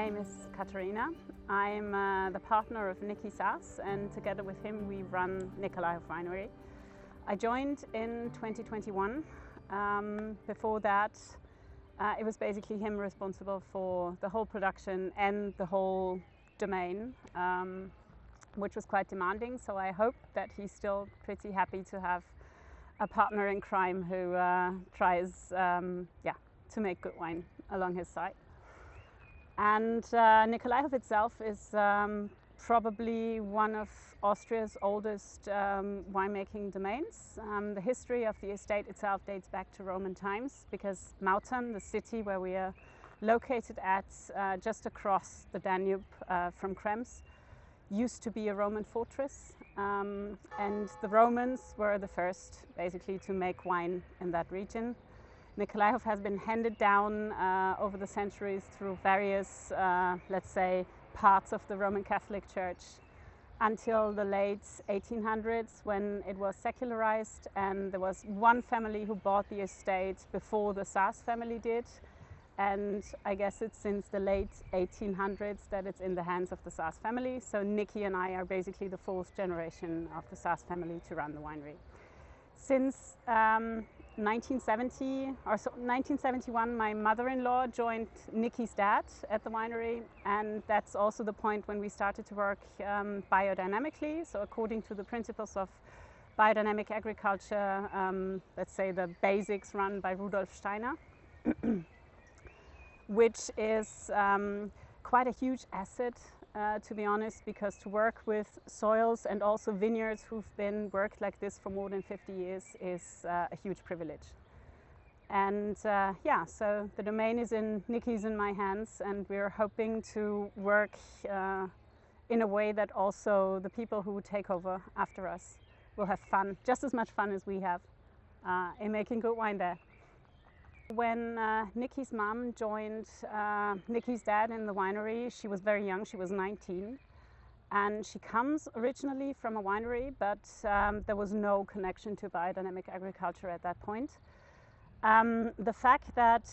name is Katharina. I'm the partner of Nicky Sass, and together with him we run Nikolaihof Winery. I joined in 2021. Before that, it was basically him responsible for the whole production and the whole domain, which was quite demanding. So I hope that he's still pretty happy to have a partner in crime who tries to make good wine along his side. And Nikolaihof itself is probably one of Austria's oldest winemaking domains. The history of the estate itself dates back to Roman times, because Wachau, the city where we are located at, just across the Danube from Krems, used to be a Roman fortress, and the Romans were the first basically to make wine in that region. Nikolaihof has been handed down over the centuries through various, let's say, parts of the Roman Catholic Church until the late 1800s, when it was secularized, and there was one family who bought the estate before the Sass family did. And I guess it's since the late 1800s that it's in the hands of the Sass family. So Nicky and I are basically the fourth generation of the Sass family to run the winery. Since 1971, my mother-in-law joined Nicky's dad at the winery, and that's also the point when we started to work biodynamically. So according to the principles of biodynamic agriculture, let's say the basics run by Rudolf Steiner, which is quite a huge asset, to be honest, because to work with soils and also vineyards who've been worked like this for more than 50 years is a huge privilege. And so the domain is in Nicky's and my hands, and we're hoping to work in a way that also the people who take over after us will have fun, just as much fun as we have in making good wine there. When Nicky's mom joined Nicky's dad in the winery, she was very young, she was 19. And she comes originally from a winery, but there was no connection to biodynamic agriculture at that point. The fact that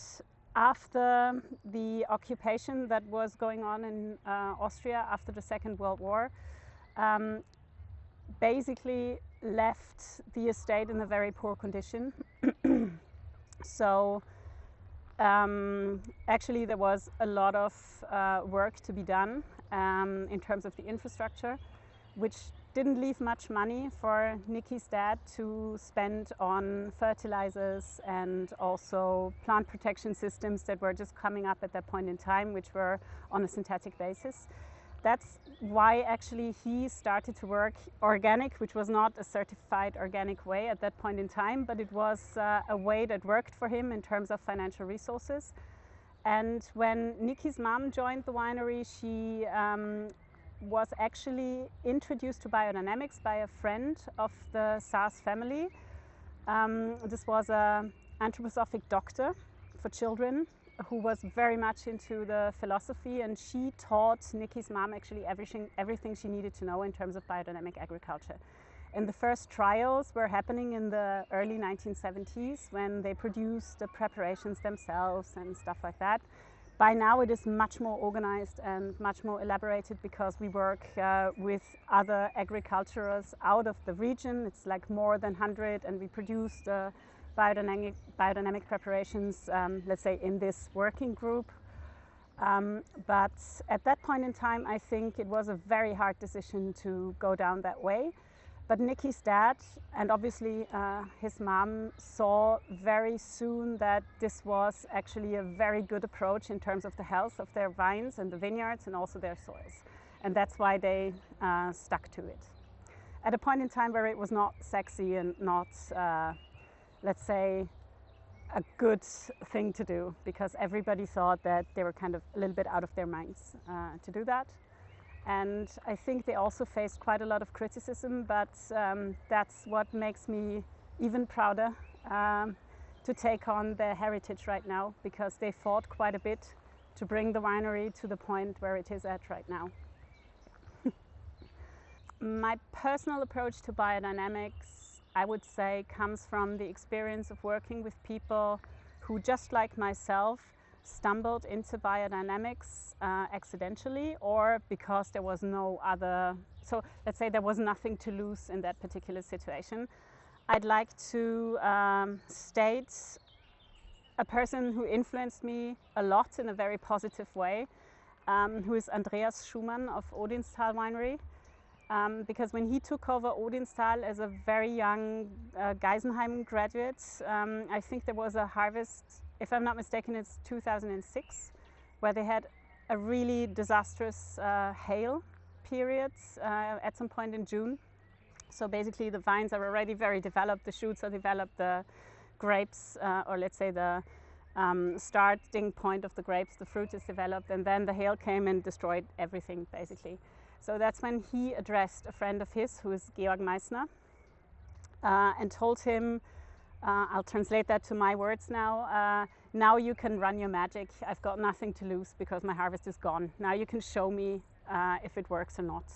after the occupation that was going on in Austria after the Second World War, basically left the estate in a very poor condition. So actually there was a lot of work to be done in terms of the infrastructure, which didn't leave much money for Nicky's dad to spend on fertilizers and also plant protection systems that were just coming up at that point in time, which were on a synthetic basis. That's why actually he started to work organic, which was not a certified organic way at that point in time, but it was a way that worked for him in terms of financial resources. And when Nicky's mom joined the winery, she was actually introduced to biodynamics by a friend of the Sass family. This was an anthroposophic doctor for children who was very much into the philosophy, and she taught Nicky's mom actually everything she needed to know in terms of biodynamic agriculture. And the first trials were happening in the early 1970s when they produced the preparations themselves and stuff like that. By now it is much more organized and much more elaborated, because we work with other agriculturers out of the region. It's like more than 100, and we produce the biodynamic preparations, let's say, in this working group. But at that point in time, I think it was a very hard decision to go down that way. But Nicky's dad and obviously his mom saw very soon that this was actually a very good approach in terms of the health of their vines and the vineyards and also their soils. And that's why they stuck to it. At a point in time where it was not sexy and not let's say, a good thing to do, because everybody thought that they were kind of a little bit out of their minds to do that. And I think they also faced quite a lot of criticism, but that's what makes me even prouder to take on their heritage right now, because they fought quite a bit to bring the winery to the point where it is at right now. My personal approach to biodynamics, I would say, comes from the experience of working with people who, just like myself, stumbled into biodynamics accidentally, or because there was no other, so let's say there was nothing to lose in that particular situation. I'd like to state a person who influenced me a lot in a very positive way, who is Andreas Schumann of Odinsthal Winery. Because when he took over Odinsthal as a very young Geisenheim graduate, I think there was a harvest, if I'm not mistaken, it's 2006, where they had a really disastrous hail period at some point in June. So basically the vines are already very developed, the shoots are developed, the grapes, or let's say the starting point of the grapes, the fruit is developed, and then the hail came and destroyed everything basically. So that's when he addressed a friend of his, who is Georg Meissner, and told him, I'll translate that to my words now, now you can run your magic. I've got nothing to lose because my harvest is gone. Now you can show me if it works or not.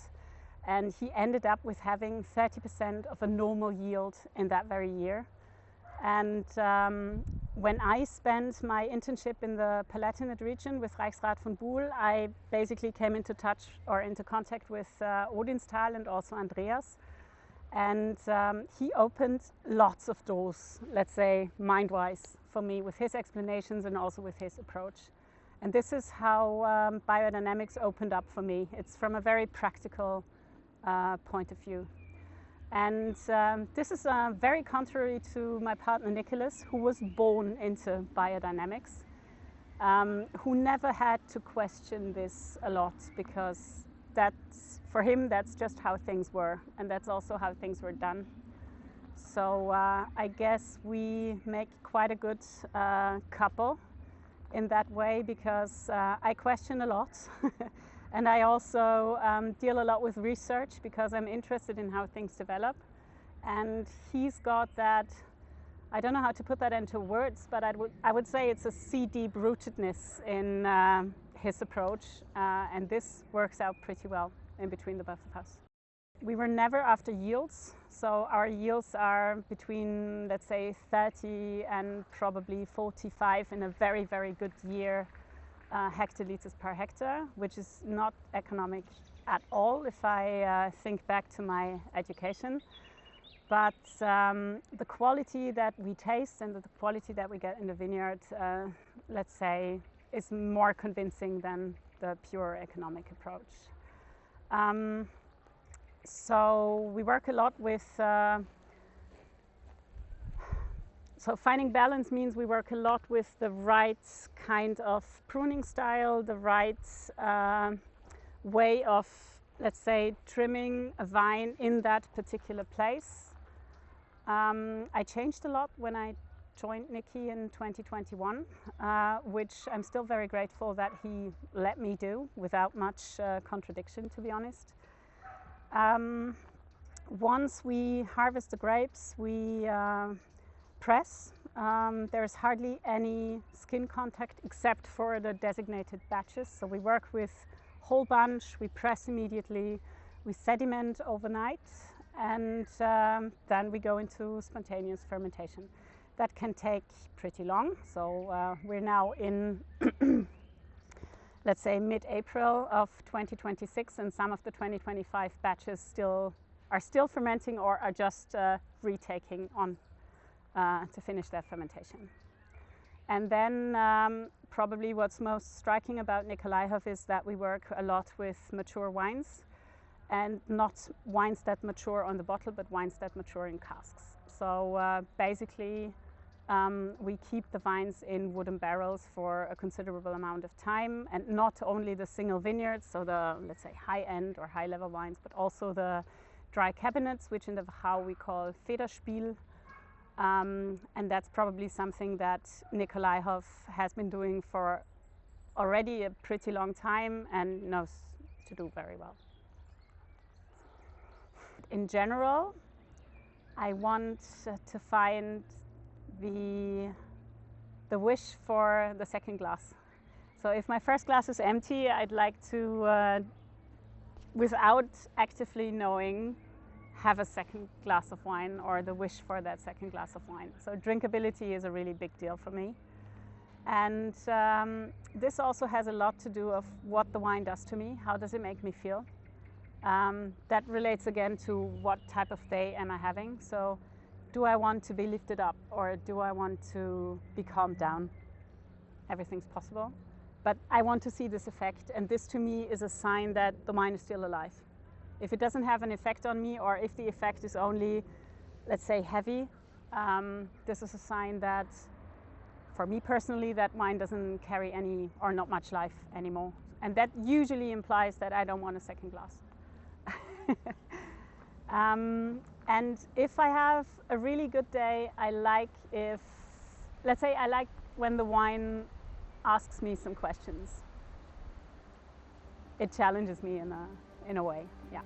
And he ended up with having 30% of a normal yield in that very year. And when I spent my internship in the Palatinate region with Reichsrat von Buhl, I basically came into touch or into contact with Odinsthal and also Andreas. And he opened lots of doors, let's say mind-wise, for me with his explanations and also with his approach. And this is how biodynamics opened up for me. It's from a very practical point of view. And this is very contrary to my partner Nicholas, who was born into biodynamics, who never had to question this a lot, because for him that's just how things were, and that's also how things were done. So I guess we make quite a good couple in that way, because I question a lot. And I also deal a lot with research because I'm interested in how things develop. And he's got that, I don't know how to put that into words, but I would say it's a sea deep rootedness in his approach. And this works out pretty well in between the both of us. We were never after yields. So our yields are between, let's say, 30 and probably 45 in a very, very good year. Hectoliters per hectare, which is not economic at all if I think back to my education. But the quality that we taste and the quality that we get in the vineyard, let's say, is more convincing than the pure economic approach. So we work a lot with So finding balance means we work a lot with the right kind of pruning style, the right way of, let's say, trimming a vine in that particular place. I changed a lot when I joined Nicky in 2021, which I'm still very grateful that he let me do without much contradiction, to be honest. Once we harvest the grapes, we press. There's hardly any skin contact except for the designated batches. So we work with whole bunch, we press immediately, we sediment overnight, and then we go into spontaneous fermentation. That can take pretty long. So we're now in, let's say, mid-April of 2026, and some of the 2025 batches are still fermenting or are just retaking on to finish their fermentation. And then probably what's most striking about Nikolaihof is that we work a lot with mature wines, and not wines that mature on the bottle, but wines that mature in casks. So basically we keep the vines in wooden barrels for a considerable amount of time, and not only the single vineyards, so the, let's say, high-end or high-level wines, but also the dry cabinets, which in the Wachau we call Federspiel. And that's probably something that Nikolaihof has been doing for already a pretty long time and knows to do very well. In general, I want to find the wish for the second glass. So if my first glass is empty, I'd like to, without actively knowing, have a second glass of wine, or the wish for that second glass of wine. So drinkability is a really big deal for me. And this also has a lot to do of what the wine does to me. How does it make me feel? That relates again to what type of day am I having. So do I want to be lifted up, or do I want to be calmed down? Everything's possible. But I want to see this effect, and this to me is a sign that the wine is still alive. If it doesn't have an effect on me, or if the effect is only, let's say, heavy, this is a sign that, for me personally, that wine doesn't carry any or not much life anymore. And that usually implies that I don't want a second glass. And if I have a really good day, I like let's say I like when the wine asks me some questions. It challenges me in a way, yeah.